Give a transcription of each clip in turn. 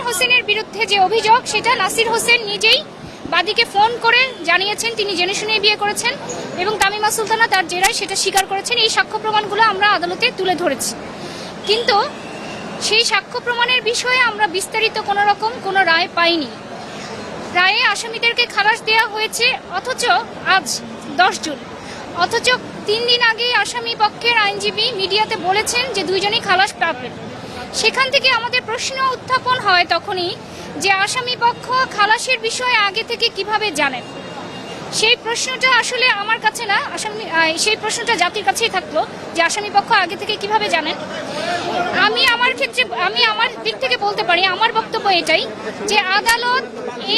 হোসেনের বিরুদ্ধে যে অভিযোগ, সেটা নাসির হোসেন নিজেই বাদীকে ফোন করে জানিয়েছেন তিনি জেনে শুনে বিয়ে করেছেন এবং তামিমা সুলতানা তার জেরায় সেটা স্বীকার করেছেন। এই সাক্ষ্য প্রমাণগুলো আমরা আদালতে তুলে ধরেছি, কিন্তু সেই সাক্ষ্য প্রমাণের বিষয়ে আমরা বিস্তারিত কোনো রায় পাইনি। রায়ে আসামিদেরকে খালাস দেওয়া হয়েছে, অথচ আজ 10 জুন, অথচ 3 দিন আগে আসামি পক্ষের আইনজীবী মিডিয়াতে বলেছেন যে দুইজনই খালাস পাবেন। সেখান থেকে আমাদের প্রশ্ন উত্থাপন হয় তখনই যে আসামি পক্ষ খালাসের বিষয়ে আগে থেকে কিভাবে জানেন। সেই প্রশ্নটা আসলে আমার কাছে না, সেই প্রশ্নটা জাতির কাছেই থাকলো যে আসামি পক্ষ আগে থেকে কিভাবে জানেন। আমি আমার দিক থেকে বলতে পারি, আমার বক্তব্য এটাই যে আদালত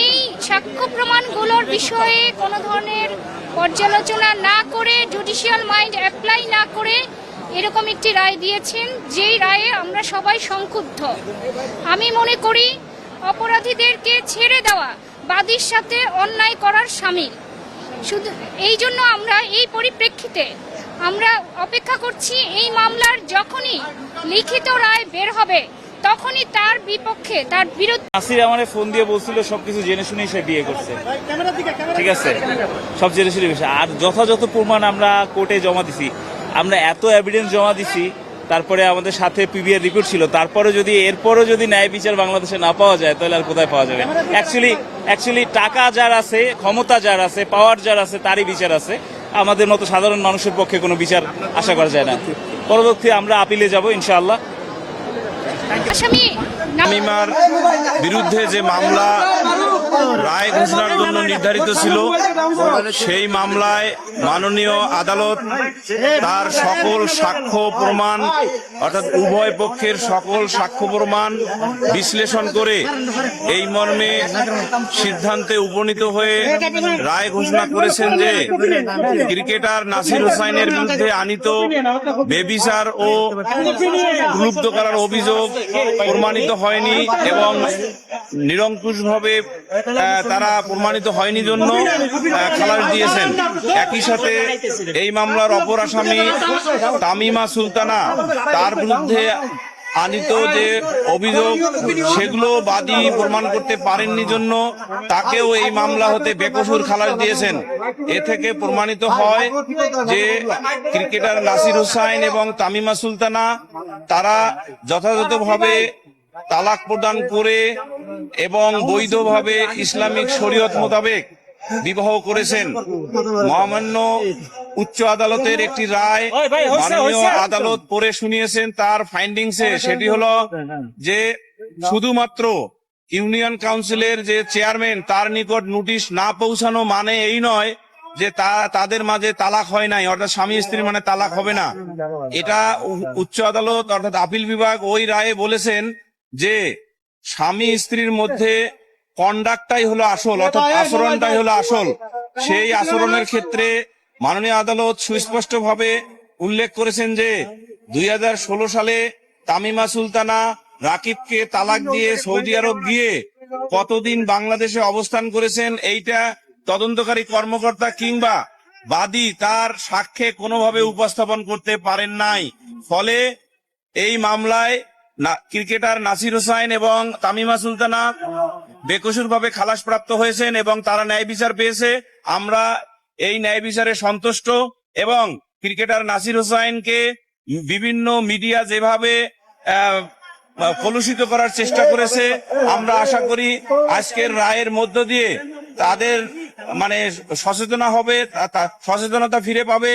এই সাক্ষ্য প্রমাণগুলোর বিষয়ে কোনো ধরনের পর্যালোচনা না করে, জুডিশিয়াল মাইন্ড অ্যাপ্লাই না করে এরকম একটি রায় দিয়েছেন, যেই রায়ে আমরা সবাই সংক্ষুব্ধ। আমি মনে করি অপরাধীদেরকে ছেড়ে দেওয়া বাদীর সাথে অন্যায় করার শামিল। শুধু এই জন্য আমরা এই পরিপ্রেক্ষিতে আমরা অপেক্ষা করছি এই মামলার যখনই লিখিত রায় বের হবে তখনই তার বিপক্ষে, তার বিরুদ্ধে। নাসির আমারে ফোন দিয়ে বলছিল সবকিছু জেনে শুনেই সে বিয়ে করছে, ঠিক আছে, সব জেনে শুনে গেছে। আর যথাযথ প্রমাণ আমরা কোর্টে জমা দিছি, আমরা এত এভিডেন্স জমা দিছি, তারপরে আমাদের সাথে পিবিআর রিপোর্ট ছিল, তারপরে যদি এরপরও যদি ন্যায় বিচার বাংলাদেশে না পাওয়া যায় তাহলে আর কোথায় পাওয়া যাবে। অ্যাকচুয়ালি টাকা যার আছে, ক্ষমতা যার আছে, পাওয়ার যার আছে, তারই বিচার আছে। আমাদের মতো সাধারণ মানুষের পক্ষে কোনো বিচার আশা করা যায় না। পরবর্তী আমরা আপিলে যাব ইনশাআল্লাহ। তামিমার বিরুদ্ধে যে মামলা রায় ঘোষণার জন্য নির্ধারিত ছিল, সেই মামলায় মাননীয় আদালত তার সকল সাক্ষ্য প্রমাণ, অর্থাৎ উভয় পক্ষের সকল সাক্ষ্য প্রমাণ বিশ্লেষণ করে এই মর্মে সিদ্ধান্তে উপনীত হয়ে রায় ঘোষণা করেছেন যে ক্রিকেটার নাসির হোসাইনের বিরুদ্ধে আনীত বেবিচার ও প্রলুব্ধ করার অভিযোগ প্রমাণিত হয়নি এবং নিরঙ্কুশভাবে তারা প্রমাণিত হয়নি জন্য খালাস দিয়েছেন। একই সাথে এই মামলার অপর আসামি তামিমা সুলতানা, তার বিরুদ্ধে আনীত যে অভিযোগ সেগুলো বাদী প্রমাণ করতে পারেননি জন্য তাকেও এই মামলা হতে বেকসুর খালাস দিয়েছেন। এ থেকে প্রমাণিত হয় যে ক্রিকেটার নাসির হোসাইন এবং তামিমা সুলতানা তারা যথাযথভাবে তালাক প্রদান করে এবং বৈধভাবে ইসলামিক শরীয়ত মোতাবেক বিবাহ করেছেন। মহামান্য উচ্চ আদালতের একটি রায় মাননীয় আদালত পড়ে শুনিয়েছেন। তার ফাইন্ডিংসে সেটি হলো যে শুধুমাত্র ইউনিয়ন কাউন্সিলের যে চেয়ারম্যান তার নিকট নোটিশ না পৌঁছানো মানে এই নয় যে তাদের মাঝে তালাক হয় নাই, অর্থাৎ স্বামী স্ত্রী মানে তালাক হবে না। এটা উচ্চ আদালত অর্থাৎ আপিল বিভাগ ওই রায়ে বলেছেন যে স্বামী স্ত্রীর মধ্যে কন্ডাক্টটাই হলো আসল, অর্থাৎ আচরণটাই হলো আসল। সেই আচরণের ক্ষেত্রে মাননীয় আদালত সুস্পষ্টভাবে উল্লেখ করেছেন যে 2016 সালে তামিমা সুলতানা রাকিবকে তালাক দিয়ে সৌদি আরব গিয়ে কতদিন বাংলাদেশে অবস্থান করেছেন এইটা তদন্তকারী কর্মকর্তা কিংবা বাদী তার সাক্ষ্যে কোনোভাবে উপস্থাপন করতে পারেন নাই। ফলে এই মামলায় ক্রিকেটার নাসির হোসাইন এবং তামিমা সুলতানা বেকসুরভাবে খালাস প্রাপ্ত হয়েছেন এবং তারা ন্যায় বিচার পেয়েছে। আমরা এই ন্যায় বিচারে সন্তুষ্ট এবং ক্রিকেটার নাসির হোসাইনকে বিভিন্ন মিডিয়া যেভাবে কলুষিত করার চেষ্টা করেছে, আমরা আশা করি আজকের রায়ের মধ্য দিয়ে তাদের সচেতনতা ফিরে পাবে।